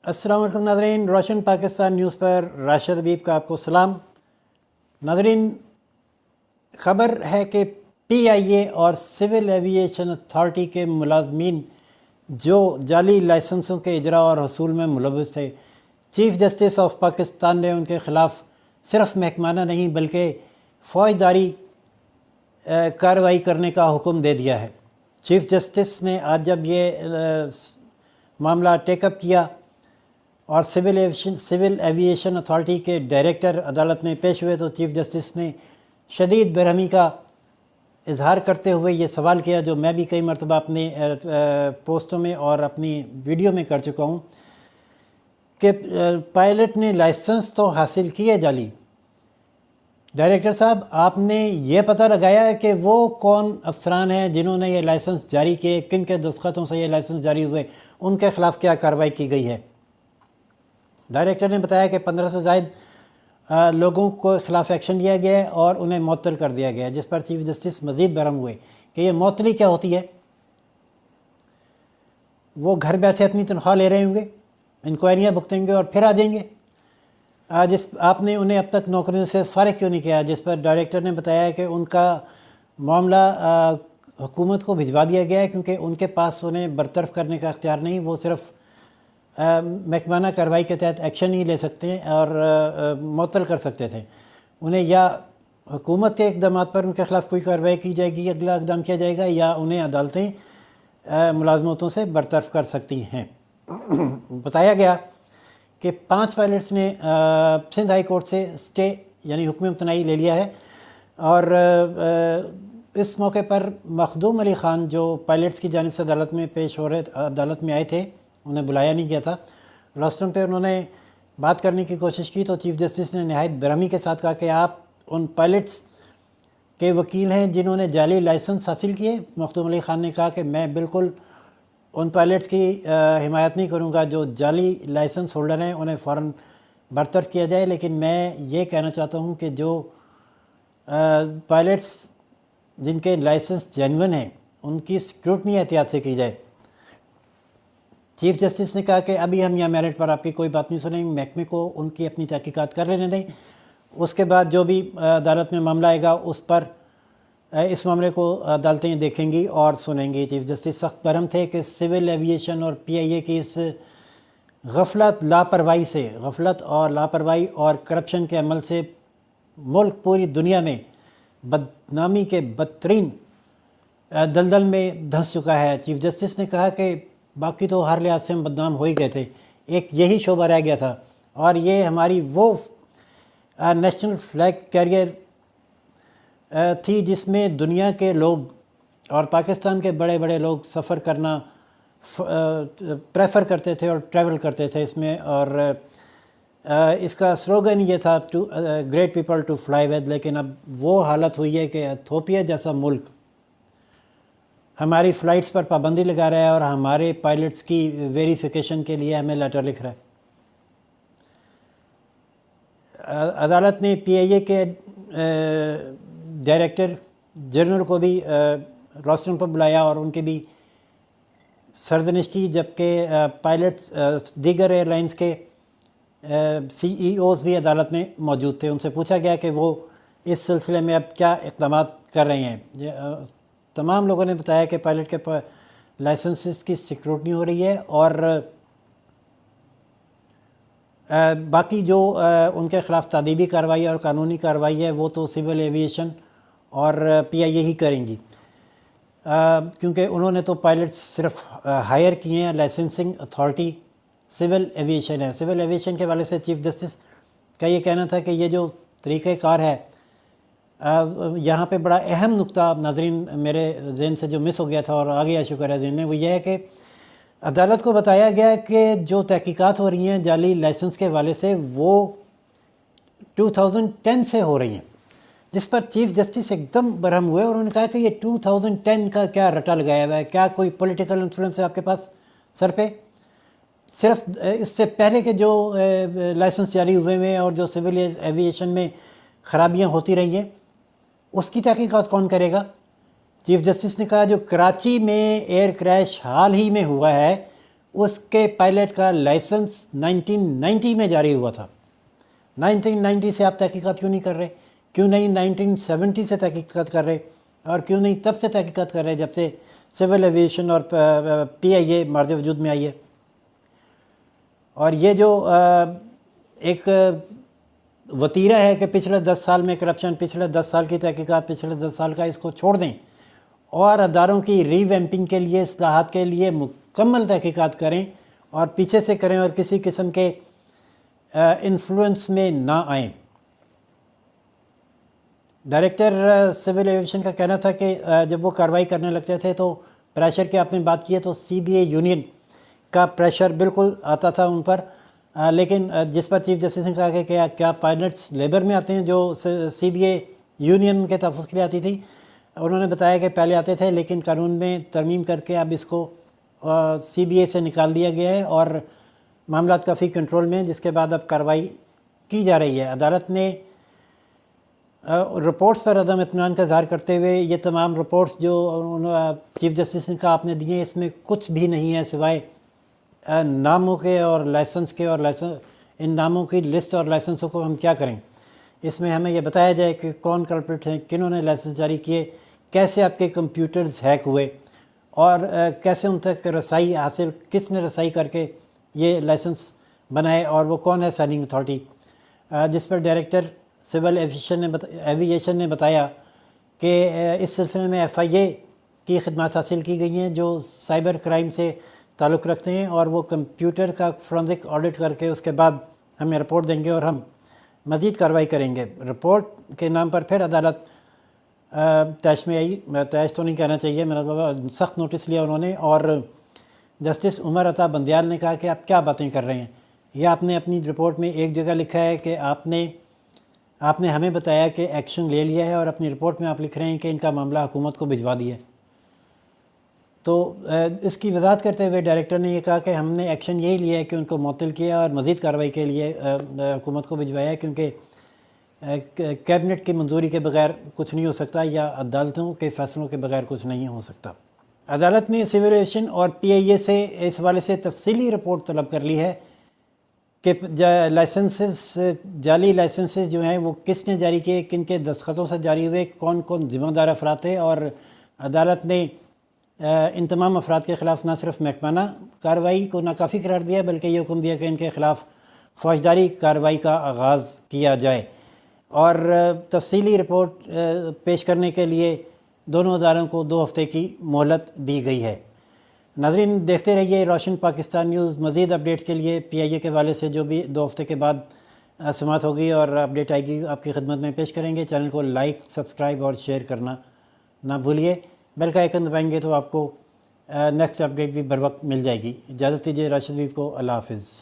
السلام علیکم ناظرین، روشن پاکستان نیوز پر راشد حبیب کا آپ کو سلام۔ ناظرین، خبر ہے کہ PIA اور سول ایویشن اتھارٹی کے ملازمین جو جعلی لائسنسوں کے اجراء اور حصول میں ملوث تھے، چیف جسٹس آف پاکستان نے ان کے خلاف صرف محکمانہ نہیں بلکہ فوجداری کارروائی کرنے کا حکم دے دیا ہے۔ چیف جسٹس نے آج جب یہ معاملہ ٹیک اپ کیا اور سول ایویشن اتھارٹی کے ڈائریکٹر عدالت میں پیش ہوئے تو چیف جسٹس نے شدید برہمی کا اظہار کرتے ہوئے یہ سوال کیا، جو میں بھی کئی مرتبہ اپنے پوسٹوں میں اور اپنی ویڈیو میں کر چکا ہوں، کہ پائلٹ نے لائسنس تو حاصل کیے جعلی۔ ڈائریکٹر صاحب، آپ نے یہ پتہ لگایا کہ وہ کون افسران ہیں جنہوں نے یہ لائسنس جاری کیے، کن کے دستخطوں سے یہ لائسنس جاری ہوئے، ان کے خلاف کیا کارروائی کی گئی ہے؟ ڈائریکٹر نے بتایا کہ 15 سے زائد لوگوں کو خلاف ایکشن لیا گیا ہے اور انہیں معطل کر دیا گیا ہے، جس پر چیف جسٹس مزید برہم ہوئے کہ یہ معطلی کیا ہوتی ہے؟ وہ گھر بیٹھے اپنی تنخواہ لے رہے ہوں گے، انکوائریاں بھگتیں گے اور پھر آ جائیں گے۔ آپ نے انہیں اب تک نوکریوں سے فارغ کیوں نہیں کیا؟ جس پر ڈائریکٹر نے بتایا کہ ان کا معاملہ حکومت کو بھجوا دیا گیا ہے کیونکہ ان کے پاس انہیں برطرف کرنے کا اختیار نہیں، وہ صرف محکمانہ کارروائی کے تحت ایکشن ہی لے سکتے ہیں اور معطل کر سکتے تھے انہیں، یا حکومت کے اقدامات پر ان کے خلاف کوئی کارروائی کی جائے گی، اگلا اقدام کیا جائے گا، یا انہیں عدالتیں ملازمتوں سے برطرف کر سکتی ہیں۔ بتایا گیا کہ 5 پائلٹس نے سندھ ہائی کورٹ سے اسٹے یعنی حکم امتناعی لے لیا ہے، اور اس موقع پر مخدوم علی خان جو پائلٹس کی جانب سے عدالت میں آئے تھے، انہیں بلایا نہیں گیا تھا، روسٹرم پہ انہوں نے بات کرنے کی کوشش کی تو چیف جسٹس نے نہایت برہمی کے ساتھ کہا کہ آپ ان پائلٹس کے وکیل ہیں جنہوں نے جعلی لائسنس حاصل کیے۔ مخدوم علی خان نے کہا کہ میں بالکل ان پائلٹس کی حمایت نہیں کروں گا جو جعلی لائسنس ہولڈر ہیں، انہیں فوراً برطرف کیا جائے، لیکن میں یہ کہنا چاہتا ہوں کہ جو پائلٹس جن کے لائسنس جینون ہیں ان کی اسکروٹنی احتیاط سے کی جائے۔ چیف جسٹس نے کہا کہ ابھی ہم یہاں میرٹ پر آپ کی کوئی بات نہیں سنیں، محکمے کو ان کی اپنی تحقیقات کر لینے دیں، اس کے بعد جو بھی عدالت میں معاملہ آئے گا اس پر اس معاملے کو عدالتیں دیکھیں گی اور سنیں گی۔ چیف جسٹس سخت برہم تھے کہ سول ایویشن اور PIA کی اس غفلت اور لاپرواہی اور کرپشن کے عمل سے ملک پوری دنیا میں بدنامی کے بدترین دلدل میں دھنس چکا ہے۔ چیف جسٹس نے کہا کہ باقی تو ہر لحاظ سے ہم بدنام ہو ہی گئے تھے، ایک یہی شعبہ رہ گیا تھا، اور یہ ہماری وہ نیشنل فلیگ کیریئر تھی جس میں دنیا کے لوگ اور پاکستان کے بڑے بڑے لوگ سفر کرنا پریفر کرتے تھے اور ٹریول کرتے تھے اس میں، اور اس کا سلوگن یہ تھا great people to fly with. لیکن اب وہ حالت ہوئی ہے کہ ایتھوپیا جیسا ملک ہماری فلائٹس پر پابندی لگا رہا ہے اور ہمارے پائلٹس کی ویریفیکیشن کے لیے ہمیں لیٹر لکھ رہا ہے۔ عدالت نے PIA کے ڈائریکٹر جنرل کو بھی روسٹرم پر بلایا اور ان کی بھی سرزنش کی، جبکہ پائلٹس دیگر ایئر لائنس کے CEOs بھی عدالت میں موجود تھے۔ ان سے پوچھا گیا کہ وہ اس سلسلے میں اب کیا اقدامات کر رہے ہیں۔ تمام لوگوں نے بتایا کہ پائلٹ کے لائسنسز کی سیکیورٹی ہو رہی ہے، اور باقی جو ان کے خلاف تادیبی کارروائی اور قانونی کارروائی ہے وہ تو سول ایویشن اور PIA ہی کریں گی، کیونکہ انہوں نے تو پائلٹس صرف ہائر کیے ہیں۔ لائسنسنگ اتھارٹی سول ایویشن ہے۔ سول ایویشن کے حوالے سے چیف جسٹس کا یہ کہنا تھا کہ یہ جو طریقہ کار ہے، یہاں پہ بڑا اہم نقطہ ناظرین میرے ذہن سے جو مس ہو گیا تھا اور آگے شکر ہے ذہن میں، وہ یہ ہے کہ عدالت کو بتایا گیا کہ جو تحقیقات ہو رہی ہیں جعلی لائسنس کے حوالے سے وہ 2010 سے ہو رہی ہیں، جس پر چیف جسٹس ایک دم برہم ہوئے اور انہوں نے کہا کہ یہ 2010 کا کیا رٹا لگایا ہوا ہے؟ کیا کوئی پولیٹیکل انفلوئنس ہے آپ کے پاس سر پہ؟ صرف اس سے پہلے کے جو لائسنس جاری ہوئے ہیں اور جو سول ایویشن میں خرابیاں ہوتی رہی ہیں اس کی تحقیقات کون کرے گا؟ چیف جسٹس نے کہا جو کراچی میں ایئر کریش حال ہی میں ہوا ہے اس کے پائلٹ کا لائسنس 1990 میں جاری ہوا تھا۔ 1990 سے آپ تحقیقات کیوں نہیں کر رہے؟ کیوں نہیں 1970 سے تحقیقات کر رہے؟ اور کیوں نہیں تب سے تحقیقات کر رہے جب سے سول ایویشن اور PIA مارد وجود میں آئی ہے؟ اور یہ جو ایک وتیرہ ہے کہ پچھلے 10 سال میں کرپشن، پچھلے 10 سال کی تحقیقات، پچھلے 10 سال کا، اس کو چھوڑ دیں اور اداروں کی ری ویمپنگ کے لیے، اصلاحات کے لیے مکمل تحقیقات کریں اور پیچھے سے کریں اور کسی قسم کے انفلوئنس میں نہ آئیں۔ ڈائریکٹر سول ایویشن کا کہنا تھا کہ جب وہ کارروائی کرنے لگتے تھے تو پریشر کی آپ نے بات کی ہے تو CBA یونین کا پریشر بالکل آتا تھا ان پر، لیکن جس پر چیف جسٹس نے کہا کہ کیا پائلٹس لیبر میں آتے ہیں جو CBA یونین کے تحفظ کے لیے آتی تھی، انہوں نے بتایا کہ پہلے آتے تھے لیکن قانون میں ترمیم کر کے اب اس کو CBA سے نکال دیا گیا ہے اور معاملات کافی کنٹرول میں ہیں، جس کے بعد اب کارروائی کی جا رہی ہے۔ عدالت نے رپورٹس پر عدم اطمینان کا اظہار کرتے ہوئے یہ تمام رپورٹس جو چیف جسٹس نے کہا آپ نے دیے، اس میں کچھ بھی نہیں ہے سوائے ناموں کے اور لائسنس کے، اور ان ناموں کی لسٹ اور لائسنسوں کو ہم کیا کریں؟ اس میں ہمیں یہ بتایا جائے کہ کون کلپریٹ ہیں، کنہوں نے لائسنس جاری کیے، کیسے آپ کے کمپیوٹرز ہیک ہوئے اور کیسے ان تک رسائی حاصل، کس نے رسائی کر کے یہ لائسنس بنائے اور وہ کون ہے سائننگ اتھارٹی، جس پر ڈائریکٹر سول ایویشن نے بتایا کہ اس سلسلے میں FIA کی خدمات حاصل کی گئی ہیں جو سائبر کرائم سے تعلق رکھتے ہیں، اور وہ کمپیوٹر کا فورنزک آڈٹ کر کے اس کے بعد ہمیں رپورٹ دیں گے اور ہم مزید کارروائی کریں گے۔ رپورٹ کے نام پر پھر عدالت تیش میں آئی، تیش تو نہیں کہنا چاہیے، مطلب سخت نوٹس لیا انہوں نے، اور جسٹس عمر عطا بندیال نے کہا کہ آپ کیا باتیں کر رہے ہیں؟ یہ آپ نے اپنی رپورٹ میں ایک جگہ لکھا ہے کہ آپ نے ہمیں بتایا کہ ایکشن لے لیا ہے، اور اپنی رپورٹ میں آپ لکھ رہے ہیں کہ ان کا معاملہ حکومت کو بھجوا دیا ہے۔ تو اس کی وضاحت کرتے ہوئے ڈائریکٹر نے یہ کہا کہ ہم نے ایکشن یہی لیا ہے کہ ان کو معطل کیا اور مزید کارروائی کے لیے حکومت کو بھجوایا ہے، کیونکہ کیبنٹ کی منظوری کے بغیر کچھ نہیں ہو سکتا یا عدالتوں کے فیصلوں کے بغیر کچھ نہیں ہو سکتا۔ عدالت نے سول ایویشن اور PIA سے اس حوالے سے تفصیلی رپورٹ طلب کر لی ہے کہ لائسنسز، جعلی لائسنسز جو ہیں وہ کس نے جاری کیے، کن کے دستخطوں سے جاری ہوئے، کون کون ذمہ دار افراد تھے، اور عدالت نے ان تمام افراد کے خلاف نہ صرف محکمانہ کارروائی کو ناکافی قرار دیا بلکہ یہ حکم دیا کہ ان کے خلاف فوجداری کارروائی کا آغاز کیا جائے، اور تفصیلی رپورٹ پیش کرنے کے لیے دونوں اداروں کو 2 ہفتے کی مہلت دی گئی ہے۔ ناظرین دیکھتے رہیے روشن پاکستان نیوز، مزید اپڈیٹ کے لیے PIA کے حوالے سے جو بھی 2 ہفتے کے بعد سماعت ہوگی اور اپڈیٹ آئے گی آپ کی خدمت میں پیش کریں گے۔ چینل کو لائک، سبسکرائب اور شیئر کرنا نہ بھولیے، بیل کا آئیکن دبائیں گے تو آپ کو نیکسٹ اپڈیٹ بھی بر وقت مل جائے گی۔ اجازت دیجیے راشد حبیب کو، اللہ حافظ۔